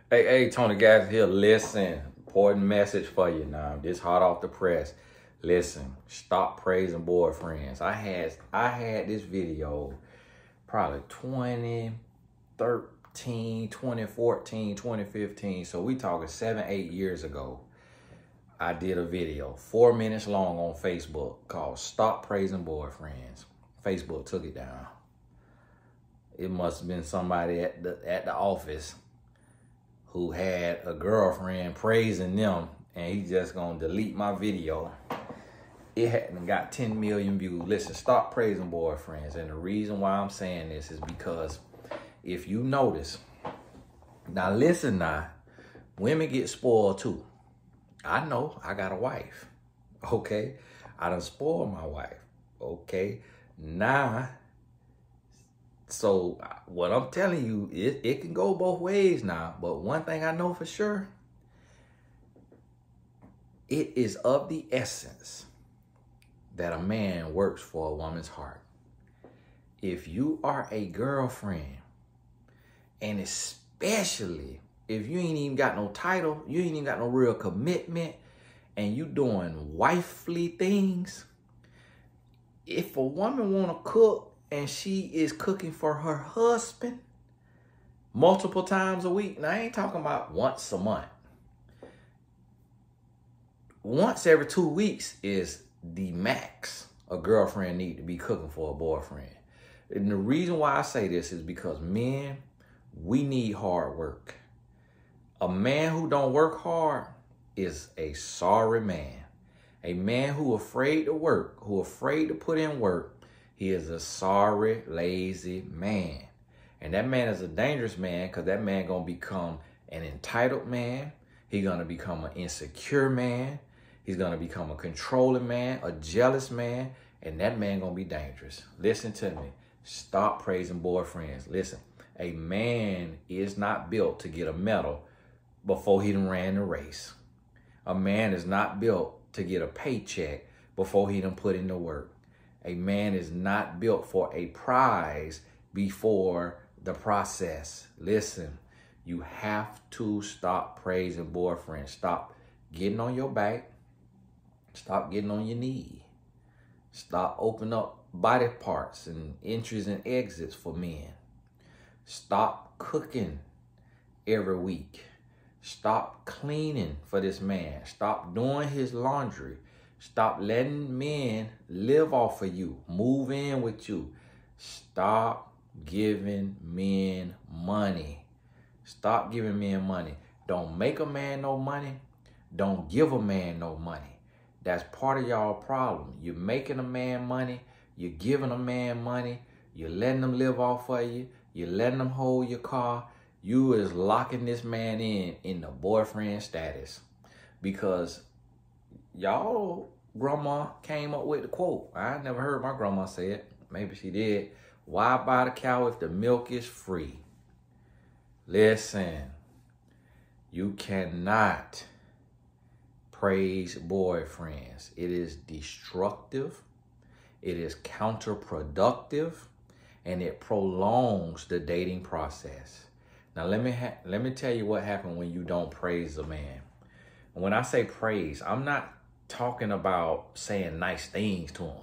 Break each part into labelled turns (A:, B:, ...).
A: Hey, Tony Gass here. Listen, important message for you now. This hot off the press. Listen, stop praising boyfriends. I had this video probably 2013, 2014, 2015. So we talking 7, 8 years ago. I did a video 4 minutes long on Facebook called Stop Praising Boyfriends. Facebook took it down. It must have been somebody at the office who had a girlfriend praising them, and he just gonna delete my video. It hadn't got 10 million views. Listen, stop praising boyfriends. And the reason why I'm saying this is because if you notice, now listen now, women get spoiled too. I know, I got a wife, okay? I done spoiled my wife, okay? Now, so what I'm telling you, it can go both ways now. But one thing I know for sure, it is of the essence that a man works for a woman's heart. If you are a girlfriend, and especially if you ain't even got no title, you ain't even got no real commitment, and you doing wifely things, if a woman want to cook and she is cooking for her husband multiple times a week, now I ain't talking about once a month. Once every 2 weeks is the max a girlfriend need to be cooking for a boyfriend. And the reason why I say this is because men, we need hard work. A man who don't work hard is a sorry man. A man who afraid to work, who afraid to put in work, he is a sorry, lazy man. And that man is a dangerous man because that man going to become an entitled man. He's going to become an insecure man. He's going to become a controlling man, a jealous man, and that man going to be dangerous. Listen to me. Stop praising boyfriends. Listen, a man is not built to get a medal before he done ran the race. A man is not built to get a paycheck before he done put in the work. A man is not built for a prize before the process. Listen, you have to stop praising boyfriends. Stop getting on your back. Stop getting on your knee. Stop opening up body parts and entries and exits for men. Stop cooking every week. Stop cleaning for this man. Stop doing his laundry. Stop letting men live off of you, move in with you. Stop giving men money. Stop giving men money. Don't make a man no money. Don't give a man no money. That's part of y'all problem. You're making a man money. You're giving a man money. You're letting them live off of you. You're letting them hold your car. You is locking this man in the boyfriend status because y'all grandma came up with the quote. I never heard my grandma say it. Maybe she did. Why buy the cow if the milk is free? Listen, you cannot praise boyfriends. It is destructive. It is counterproductive, and it prolongs the dating process. Now, let me tell you what happened when you don't praise a man. When I say praise, I'm not talking about saying nice things to him.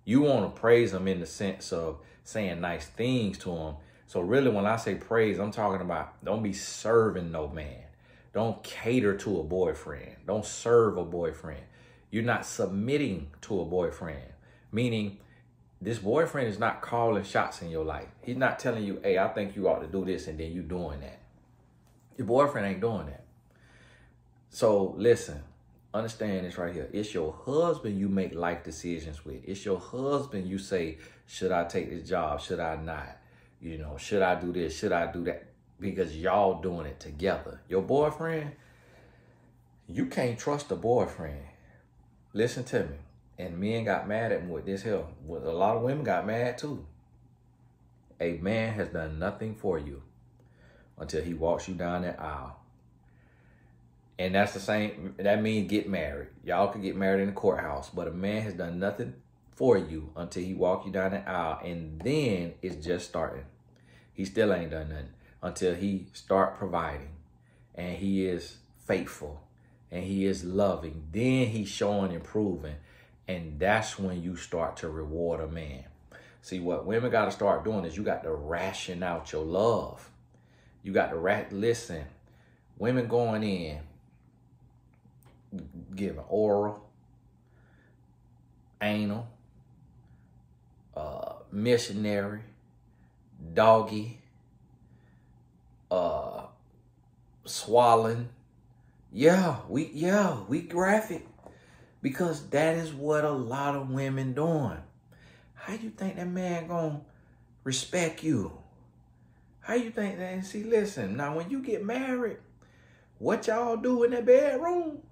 A: You want to praise him in the sense of saying nice things to him. So really, when I say praise, I'm talking about don't be serving no man. Don't cater to a boyfriend. Don't serve a boyfriend. You're not submitting to a boyfriend. Meaning, this boyfriend is not calling shots in your life. He's not telling you, hey, I think you ought to do this, and then you doing that. Your boyfriend ain't doing that. So listen, understand this right here. It's your husband you make life decisions with. It's your husband you say, should I take this job? Should I not? You know, should I do this? Should I do that? Because y'all doing it together. Your boyfriend, you can't trust a boyfriend. Listen to me. And men got mad at me with this here. A lot of women got mad too. A man has done nothing for you until he walks you down that aisle. And that's the same, that means get married. Y'all can get married in the courthouse, but a man has done nothing for you until he walks you down the aisle, and then it's just starting. He still ain't done nothing until he start providing. and he is faithful and he is loving, then he's showing and proving. And that's when you start to reward a man. See, what women got to start doing is you got to ration out your love. You got to listen. Women going in, giving oral, anal, missionary, doggy, swallowing. We graphic, because that is what a lot of women doing. How you think that man gonna respect you? How you think that? And see, listen, now when you get married, what y'all do in that bedroom,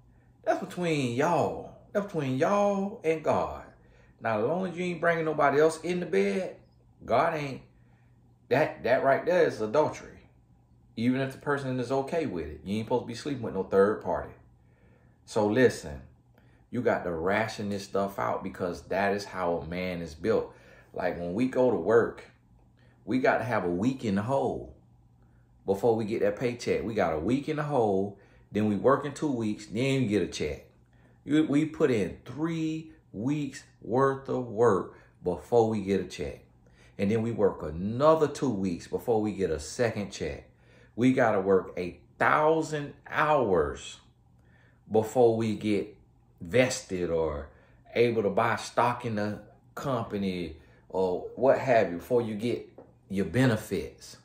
A: that's between y'all. That's between y'all and God. Now, as long as you ain't bringing nobody else in the bed, God ain't, that right there is adultery. Even if the person is okay with it, you ain't supposed to be sleeping with no third party. So listen, you got to ration this stuff out, because that is how a man is built. Like when we go to work, we got to have a week in the hole before we get that paycheck. We got a week in the hole, then we work in 2 weeks, then you get a check. We put in 3 weeks worth of work before we get a check. And then we work another 2 weeks before we get a second check. We got to work 1,000 hours before we get vested or able to buy stock in the company or what have you, before you get your benefits.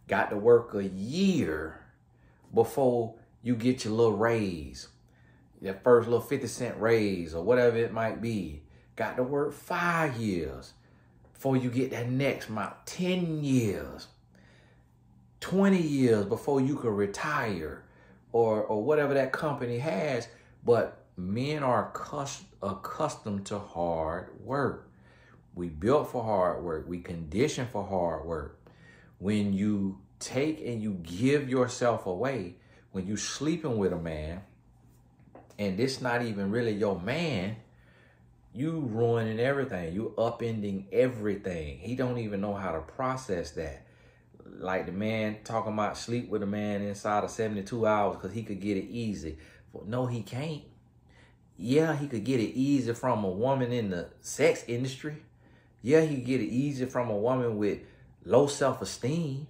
A: Got to work a year before you get your little raise, your first little 50-cent raise or whatever it might be. Got to work 5 years before you get that next amount, 10 years, 20 years before you can retire or whatever that company has. But men are accustomed to hard work. We built for hard work. We conditioned for hard work. When you take and you give yourself away, when you sleeping with a man, and this not even really your man, you ruining everything. You upending everything. He don't even know how to process that. Like the man talking about sleep with a man inside of 72 hours because he could get it easy. Well, no, he can't. Yeah, he could get it easy from a woman in the sex industry. Yeah, he could get it easy from a woman with low self-esteem.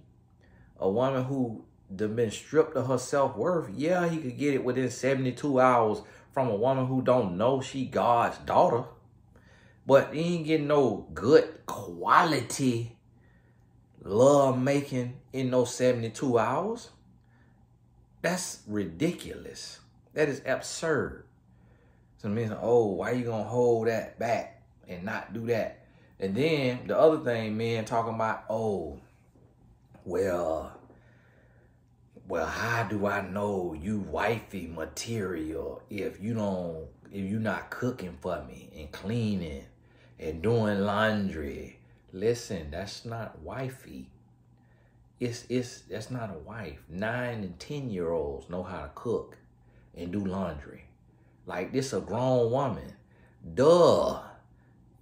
A: A woman who been stripped of her self-worth. Yeah, he could get it within 72 hours from a woman who don't know she God's daughter. But he ain't getting no good quality love making in those 72 hours. That's ridiculous. That is absurd. So men say, oh, why you gonna hold that back and not do that? And then the other thing, men talking about, oh, well, how do I know you wifey material if you're not cooking for me and cleaning and doing laundry? Listen, that's not wifey. That's not a wife. 9 and 10-year-olds know how to cook and do laundry. Like, this a grown woman. Duh.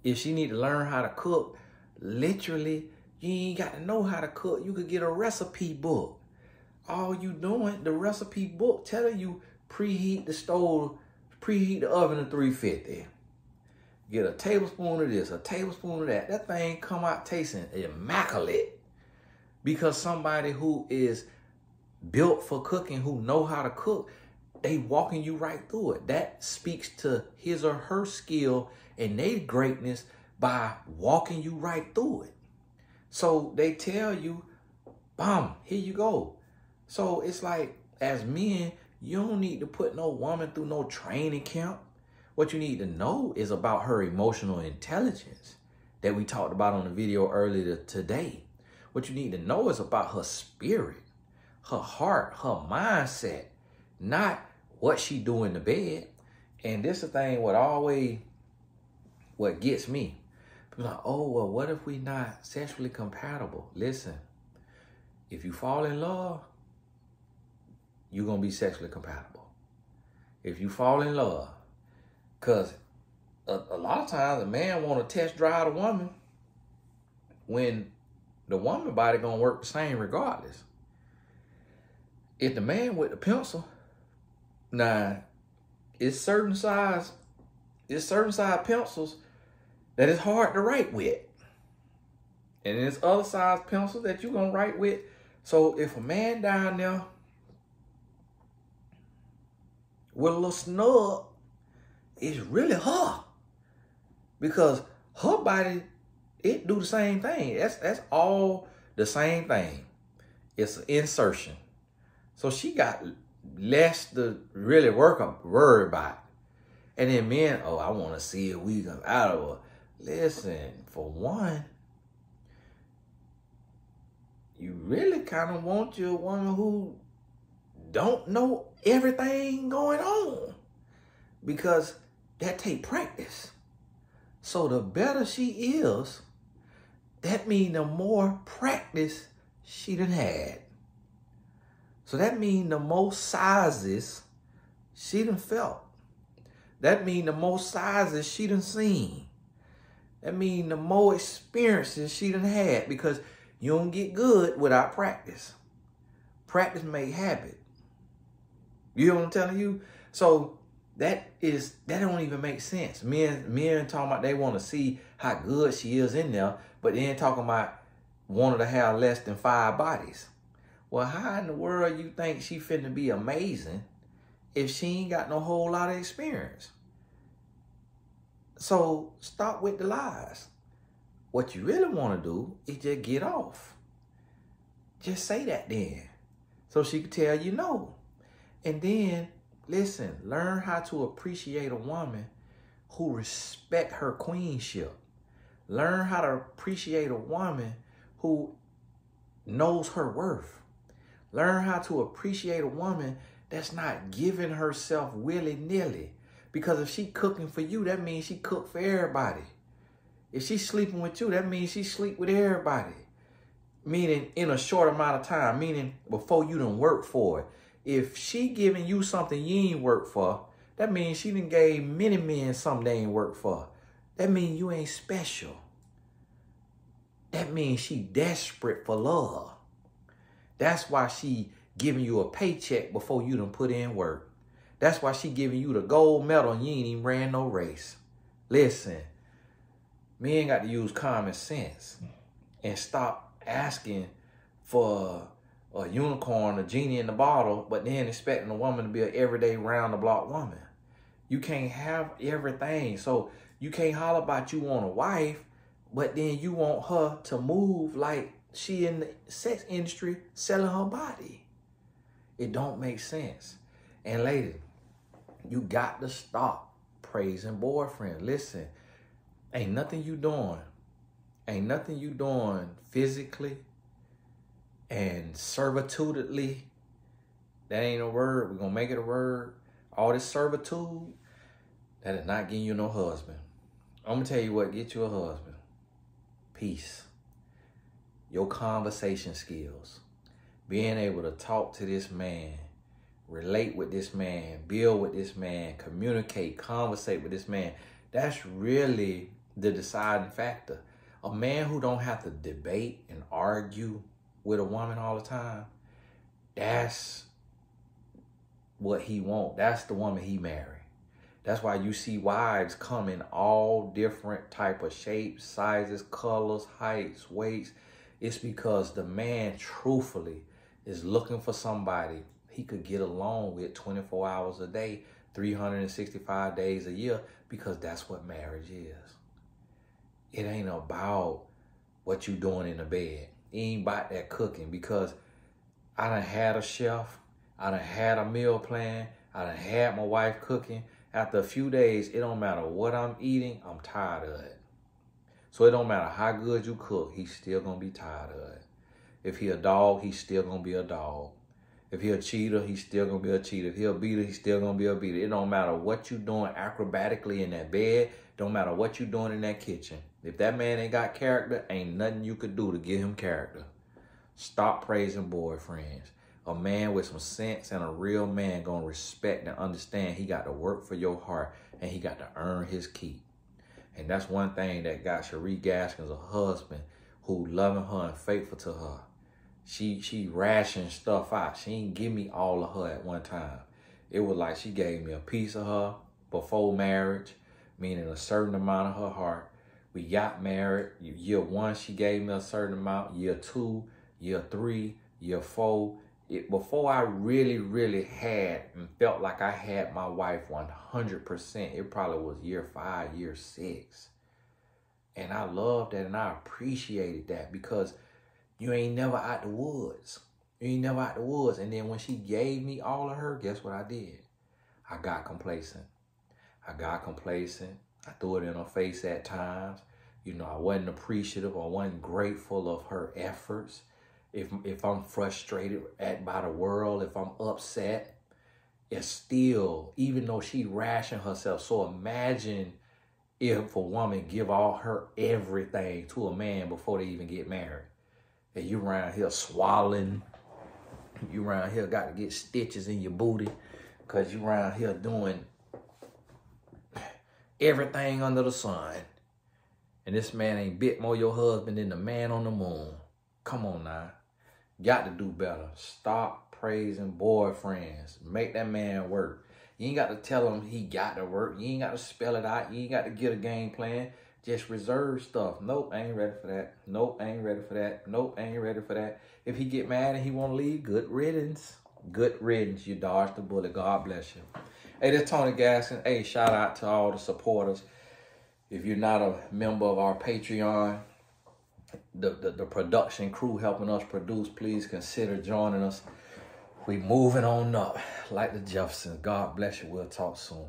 A: If she need to learn how to cook, literally, you ain't got to know how to cook. You could get a recipe book. All you doing, the recipe book telling you preheat the stove, preheat the oven to 350. Get a tablespoon of this, a tablespoon of that. That thing come out tasting immaculate. Because somebody who is built for cooking, who know how to cook, they walking you right through it. That speaks to his or her skill and their greatness by walking you right through it. So they tell you, bam, here you go. So it's like, as men, you don't need to put no woman through no training camp. What you need to know is about her emotional intelligence that we talked about on the video earlier today. What you need to know is about her spirit, her heart, her mindset, not what she do in the bed. And this is the thing what gets me. People are like, oh, well, what if we not sexually compatible? Listen, if you fall in love, you're going to be sexually compatible. If you fall in love, because a lot of times a man want to test drive a woman when the woman body going to work the same regardless. If the man with the pencil, now it's certain size pencils that it's hard to write with. And there's other size pencils that you're gonna write with. So if a man down there with a little snub, it's really her. Because her body, it do the same thing. That's all the same thing. It's an insertion. So she got less to really worry about. And then men, oh, I want to see if we come out of her. Listen, for one, you really kind of want your woman who don't know everything going on, because that take practice. So the better she is, that means the more practice she done had. So that means the most sizes she done felt. That means the most sizes she done seen. That means the more experiences she done had, because you don't get good without practice. Practice make habit. You know what I'm telling you? So that don't even make sense. Men talking about they want to see how good she is in there, but then talking about wanting to have less than 5 bodies. Well, how in the world you think she finna be amazing if she ain't got no whole lot of experience? So stop with the lies. What you really want to do is just get off. Just say that then, so she can tell you no. And then, listen, learn how to appreciate a woman who respect her queenship. Learn how to appreciate a woman who knows her worth. Learn how to appreciate a woman that's not giving herself willy-nilly. Because if she cooking for you, that means she cook for everybody. If she's sleeping with you, that means she sleep with everybody. Meaning in a short amount of time, meaning before you done work for it. If she giving you something you ain't work for, that means she done gave many men something they ain't work for. That means you ain't special. That means she desperate for love. That's why she giving you a paycheck before you done put in work. That's why she giving you the gold medal and you ain't even ran no race. Listen, men got to use common sense and stop asking for a unicorn, a genie in the bottle, but then expecting a woman to be an everyday round-the-block woman. You can't have everything. So you can't holler about you want a wife, but then you want her to move like she in the sex industry selling her body. It don't make sense. And ladies, you got to stop praising boyfriend. Listen, ain't nothing you doing physically and servitudely. That ain't a word. We're going to make it a word. All this servitude, that is not getting you no husband. I'm going to tell you what, get you a husband. Peace. Your conversation skills. Being able to talk to this man, relate with this man, build with this man, communicate, conversate with this man. That's really the deciding factor. A man who don't have to debate and argue with a woman all the time, that's what he want. That's the woman he marry. That's why you see wives come in all different type of shapes, sizes, colors, heights, weights. It's because the man truthfully is looking for somebody he could get along with 24 hours a day, 365 days a year, because that's what marriage is. It ain't about what you doing in the bed. It ain't about that cooking, because I done had a chef. I done had a meal plan. I done had my wife cooking. After a few days, it don't matter what I'm eating, I'm tired of it. So it don't matter how good you cook, he's still going to be tired of it. If he a dog, he's still going to be a dog. If he a cheater, he's still going to be a cheater. If he a beater, he's still going to be a beater. It don't matter what you doing acrobatically in that bed. Don't matter what you doing in that kitchen. If that man ain't got character, ain't nothing you could do to give him character. Stop praising boyfriends. A man with some sense and a real man going to respect and understand he got to work for your heart and he got to earn his keep. And that's one thing that got Cherie Gaskins a husband who loving her and faithful to her. she rationed stuff out. She didn't give me all of her at one time. It was like she gave me a piece of her before marriage, meaning a certain amount of her heart. We got married. Year 1, she gave me a certain amount. Year 2, year 3, year 4. Before I really had and felt like I had my wife 100%, it probably was year 5, year 6. And I loved that and I appreciated that because you ain't never out the woods. You ain't never out the woods. And then when she gave me all of her, guess what I did? I got complacent. I threw it in her face at times. You know, I wasn't appreciative. I wasn't grateful of her efforts. If I'm frustrated by the world, if I'm upset, it's still, even though she rationed herself. So imagine if a woman give all her everything to a man before they even get married. And you around here swallowing. You around here got to get stitches in your booty because you around here doing everything under the sun. And this man ain't bit more your husband than the man on the moon. Come on now. Got to do better. Stop praising boyfriends. Make that man work. You ain't got to tell him he got to work. You ain't got to spell it out. You ain't got to get a game plan. Just reserve stuff. Nope, I ain't ready for that. Nope, I ain't ready for that. Nope, I ain't ready for that. If he get mad and he want to leave, good riddance. Good riddance. You dodged the bullet. God bless you. Hey, this is Tony Gaskin. Hey, shout out to all the supporters. If you're not a member of our Patreon, the production crew helping us produce, please consider joining us. We moving on up like the Jeffersons. God bless you. We'll talk soon.